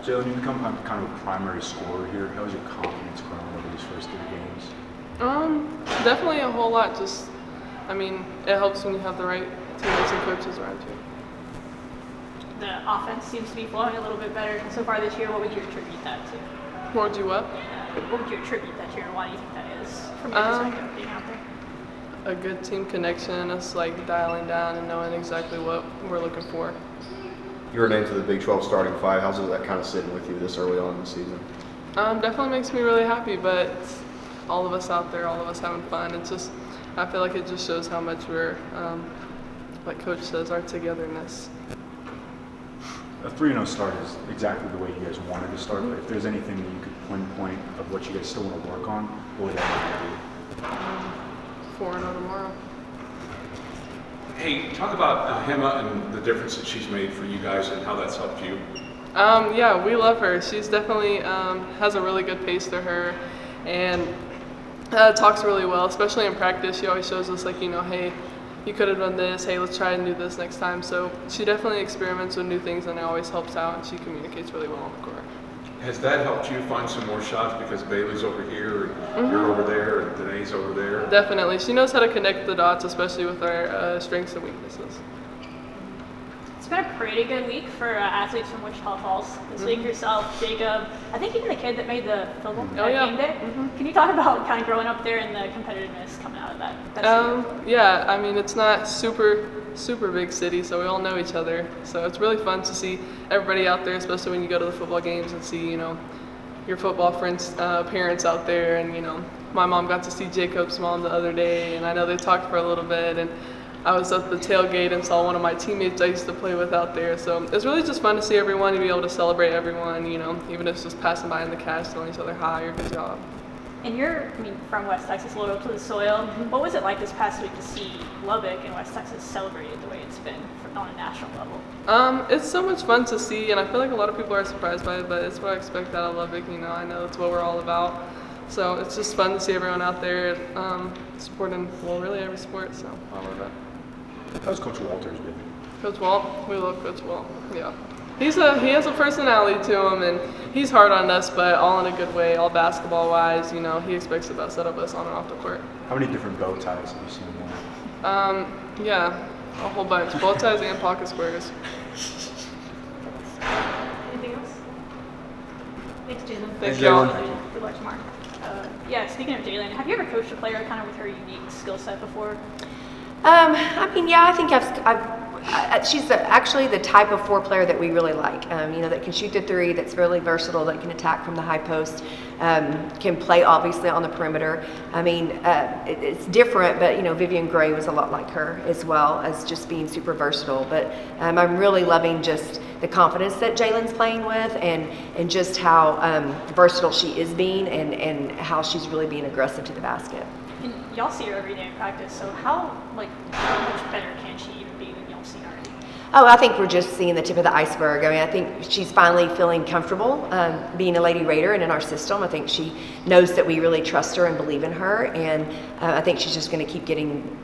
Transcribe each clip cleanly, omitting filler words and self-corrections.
Jalen, you become kind of a primary scorer here. How has your confidence grown over these first 3 games? Definitely a whole lot. It helps when you have the right teammates and coaches around you. The offense seems to be flowing a little bit better so far this year. What would you attribute that to? What would you what? What would you attribute that to, or why do you think that is from your perspective being out there? A good team connection, us dialing down and knowing exactly what we're looking for. You were named to the Big 12 starting five. How's that kind of sitting with you this early on in the season? Definitely makes me really happy, but it's all of us out there, all of us having fun. I feel like it just shows how much we're, like Coach says, our togetherness. A 3-0 start is exactly the way you guys wanted to start, but if there's anything that you could pinpoint of what you guys still want to work on, what would that be? 4-0 tomorrow. Hey, talk about Hema and the difference that she's made for you guys and how that's helped you. Yeah, we love her. She's definitely has a really good pace to her, and talks really well, especially in practice. She always shows us hey, you could have done this. Hey, let's try and do this next time. So she definitely experiments with new things, and it always helps out. And she communicates really well on the court. Has that helped you find some more shots because Bailey's over here and you're over there and Danae's over there? Definitely. She knows how to connect the dots, especially with our strengths and weaknesses. It's been a pretty good week for athletes from Wichita Falls. This week, yourself, Jacob, I think even the kid that made the field goal game day. Can you talk about kind of growing up there and the competitiveness coming out of that? Yeah, it's not super big city, so we all know each other. So it's really fun to see everybody out there, especially when you go to the football games and see, your football friends, parents out there. And, my mom got to see Jacob's mom the other day, and I know they talked for a little bit. And I was at the tailgate and saw one of my teammates I used to play with out there. So it's really just fun to see everyone and be able to celebrate everyone, even if it's just passing by in the cash, telling each other hi or good job. And you're, from West Texas, loyal to the soil. What was it like this past week to see Lubbock and West Texas celebrated the way it's been on a national level? It's so much fun to see, and I feel like a lot of people are surprised by it, but it's what I expect out of Lubbock. I know that's what we're all about. So it's just fun to see everyone out there supporting, really every sport, so I love it. How's Coach Walters been? Coach Walt, we love Coach Walt. Yeah, he has a personality to him, and he's hard on us, but all in a good way, all basketball wise. He expects the best out of us on and off the court. How many different bow ties have you seen him wear? Yeah, a whole bunch, bow ties and pocket squares. Anything else? Thanks, Jalen. Thanks, y'all. Good luck tomorrow. Yeah, speaking of Jalen, have you ever coached a player kind of with her unique skill set before? Yeah, I think she's actually the type of 4 player that we really like. That can shoot the 3, that's really versatile, that can attack from the high post, can play obviously on the perimeter. It's different, but Vivian Gray was a lot like her as well as just being super versatile. But I'm really loving just the confidence that Jalen's playing with, and just how versatile she is being, and how she's really being aggressive to the basket. And y'all see her every day in practice, so how much better can she even be than y'all see her already? Oh, I think we're just seeing the tip of the iceberg. I think she's finally feeling comfortable being a Lady Raider and in our system. I think she knows that we really trust her and believe in her, and I think she's just going to keep getting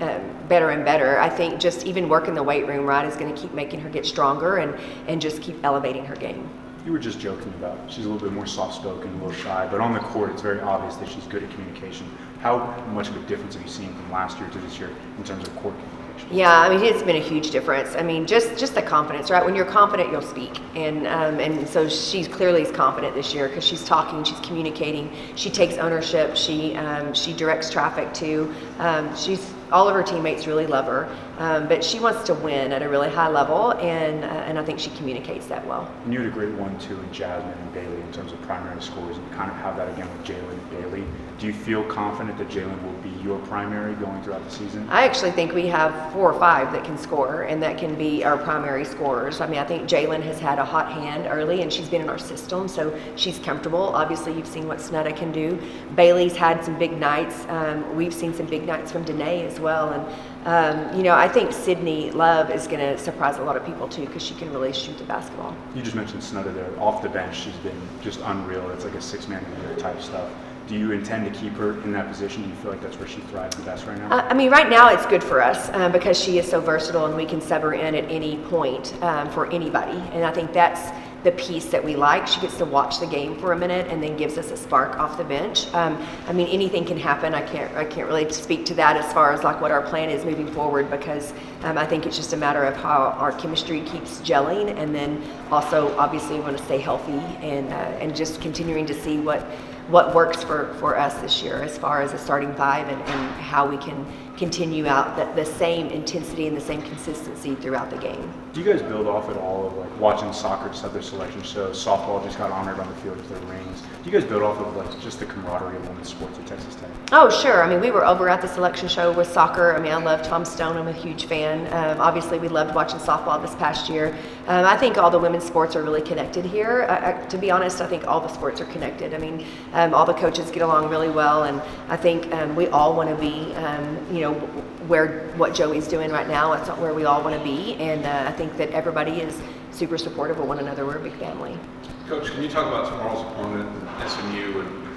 better and better. I think just even work in the weight room, right, is going to keep making her get stronger and just keep elevating her game. You were just joking about she's a little bit more soft-spoken, a little shy, but on the court it's very obvious that she's good at communication. How much of a difference have you seen from last year to this year in terms of court communication? Yeah, it's been a huge difference. Just the confidence, right? When you're confident, you'll speak, and so she clearly is confident this year because she's talking, she's communicating, she takes ownership, she directs traffic too. All of her teammates really love her, but she wants to win at a really high level, and I think she communicates that well. And you had a great 1-2 in Jasmine and Bailey in terms of primary scores, and you kind of have that again with Jalen and Bailey. Do you feel confident that Jalen will be your primary going throughout the season? I actually think we have 4 or 5 that can score, and that can be our primary scorers. I think Jalen has had a hot hand early, and she's been in our system, so she's comfortable. Obviously, you've seen what Snutta can do. Bailey's had some big nights. We've seen some big nights from Danae as well, and I think Sydney Love is going to surprise a lot of people too because she can really shoot the basketball. You just mentioned Snutta there. Off the bench, she's been just unreal. It's like a 6-man a year type stuff. Do you intend to keep her in that position? Do you feel like that's where she thrives the best right now? Right now it's good for us because she is so versatile and we can sub her in at any point for anybody. And I think that's the piece that we like. She gets to watch the game for a minute and then gives us a spark off the bench. I mean, anything can happen. I can't really speak to that as far as like what our plan is moving forward, because I think it's just a matter of how our chemistry keeps gelling, and then also obviously we want to stay healthy and just continuing to see what works for us this year as far as a starting five and how we can continue out the same intensity and the same consistency throughout the game. Do you guys build off at all of like watching soccer just have their selection show? Softball just got honored on the field with their rings. Do you guys build off of like just the camaraderie of women's sports at Texas Tech? Oh, sure. I mean, we were over at the selection show with soccer. I mean, I love Tom Stone. I'm a huge fan. Obviously, we loved watching softball this past year. I think all the women's sports are really connected here. To be honest, I think all the sports are connected. I mean, all the coaches get along really well, and I think we all want to be, what Joey's doing right now. That's not where we all want to be, and I think that everybody is super supportive of one another. We're a big family. Coach, can you talk about tomorrow's opponent, SMU, and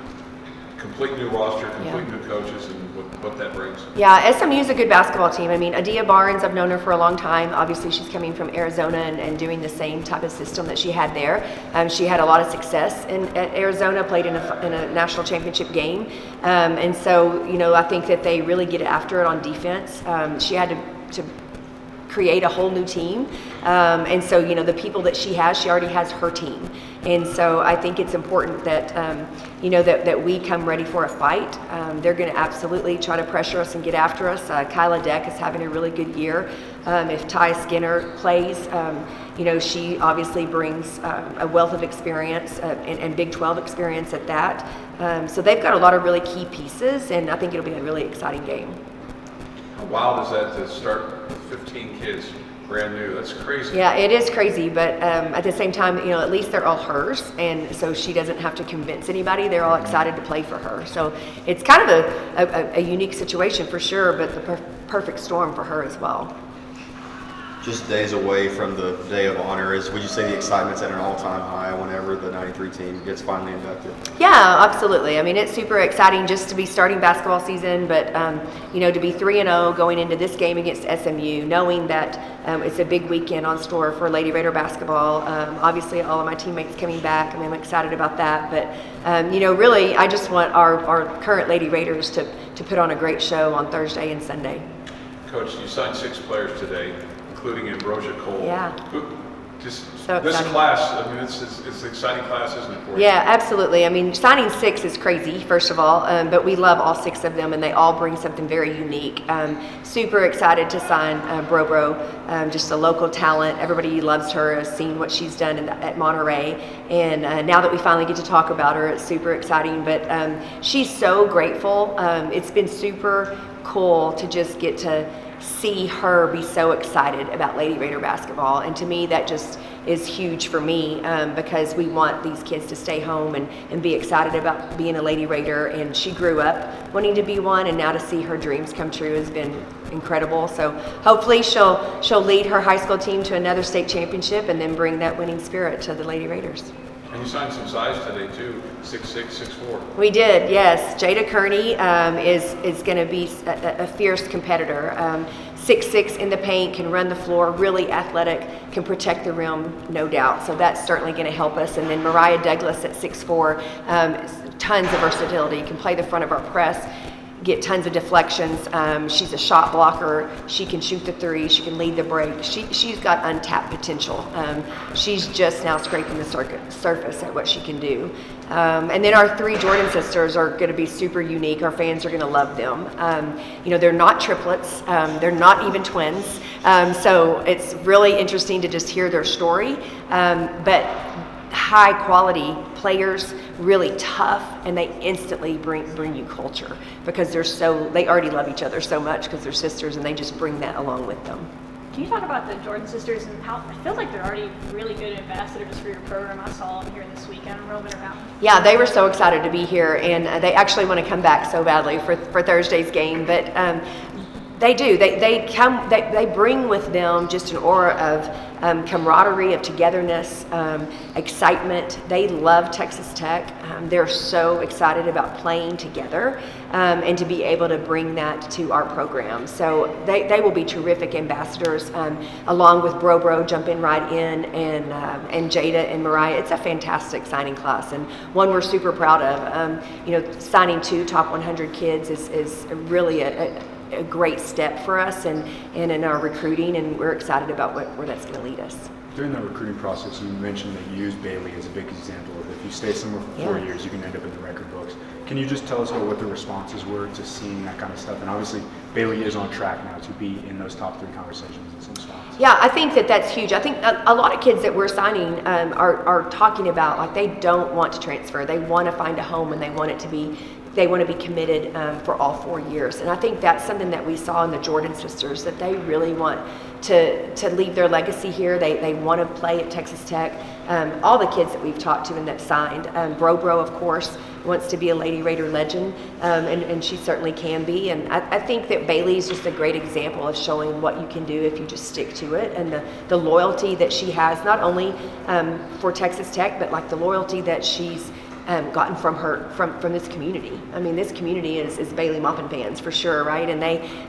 complete new roster, complete new coaches, and what that brings? Yeah, SMU is a good basketball team. I mean, Adia Barnes, I've known her for a long time. Obviously, she's coming from Arizona and doing the same type of system that she had there. She had a lot of success at Arizona, played in a national championship game. And so, I think that they really get after it on defense. She had to create a whole new team. And so, the people that she already has her team. And so I think it's important that, that we come ready for a fight. They're going to absolutely try to pressure us and get after us. Kyla Deck is having a really good year. If Ty Skinner plays, she obviously brings a wealth of experience and Big 12 experience at that. So they've got a lot of really key pieces, and I think it'll be a really exciting game. How wild is that to start with 15 kids, brand new? That's crazy. Yeah, it is crazy, but at the same time, at least they're all hers, and so she doesn't have to convince anybody. They're all excited to play for her. So it's kind of a unique situation for sure, but the perfect storm for her as well. Just days away from the day of honor, would you say the excitement's at an all-time high whenever the 93 team gets finally inducted? Yeah, absolutely. I mean, it's super exciting just to be starting basketball season, but to be 3-0 going into this game against SMU, knowing that it's a big weekend on store for Lady Raider basketball. Obviously, all of my teammates coming back. I mean, I'm excited about that. But really, I just want our current Lady Raiders to put on a great show on Thursday and Sunday. Coach, you signed 6 players today, including Ambrosia Cole. Yeah. Just So this exciting. class, I mean, it's an exciting class, isn't it, for you? Yeah, absolutely. I mean, signing 6 is crazy, first of all, but we love all 6 of them, and they all bring something very unique. Super excited to sign Bro, just a local talent. Everybody loves her, has seen what she's done at Monterey, and now that we finally get to talk about her, it's super exciting. But she's so grateful. It's been super cool to just get to see her be so excited about Lady Raider basketball, and to me that just is huge for me, because we want these kids to stay home and be excited about being a Lady Raider, and she grew up wanting to be one, and now to see her dreams come true has been incredible. So hopefully she'll lead her high school team to another state championship and then bring that winning spirit to the Lady Raiders. And you signed some size today too, 6'6", 6'4". We did, yes. Jada Kearney is going to be a fierce competitor. 6'6" in the paint, can run the floor, really athletic, can protect the rim, no doubt. So that's certainly going to help us. And then Mariah Douglas at 6'4", tons of versatility, can play the front of our press, get tons of deflections. She's a shot blocker. She can shoot the 3. She can lead the break. She's got untapped potential. She's just now scraping the surface at what she can do. And then our 3 Jordan sisters are going to be super unique. Our fans are going to love them. They're not triplets. They're not even twins. So it's really interesting to just hear their story. But high quality players, really tough, and they instantly bring you culture, because they already love each other so much because they're sisters, and they just bring that along with them. Can you talk about the Jordan sisters and how it feels like they're already really good ambassadors for your program? I saw them here this weekend in Roman Mountain. Yeah, they were so excited to be here, and they actually want to come back so badly for Thursday's game, but they do. They bring with them just an aura of camaraderie, of togetherness, excitement. They love Texas Tech. They're so excited about playing together and to be able to bring that to our program. So they will be terrific ambassadors, along with Bro jumping right in, and Jada and Mariah. It's a fantastic signing class, and one we're super proud of. Signing 2 top 100 kids is really a great step for us and in our recruiting, and we're excited about where that's going to lead us. During the recruiting process, you mentioned that you used Bailey as a big example of if you stay somewhere for 4 years, you can end up in the record books. Can you just tell us about what the responses were to seeing that kind of stuff? And obviously, Bailey is on track now to be in those top 3 conversations in some spots. Yeah, I think that's huge. I think a lot of kids that we're signing are talking about, like, they don't want to transfer. They want to find a home, and they want to be committed for all 4 years. And I think that's something that we saw in the Jordan sisters, that they really want to leave their legacy here. They want to play at Texas Tech. All the kids that we've talked to and that signed, Bro, of course, wants to be a Lady Raider legend, and she certainly can be. And I think that Bailey is just a great example of showing what you can do if you just stick to it, and the loyalty that she has, not only for Texas Tech, but like the loyalty that she's gotten from this community. I mean, this community is Bailey Maupin fans for sure, right? And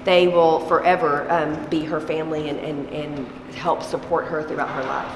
they will forever be her family and help support her throughout her life.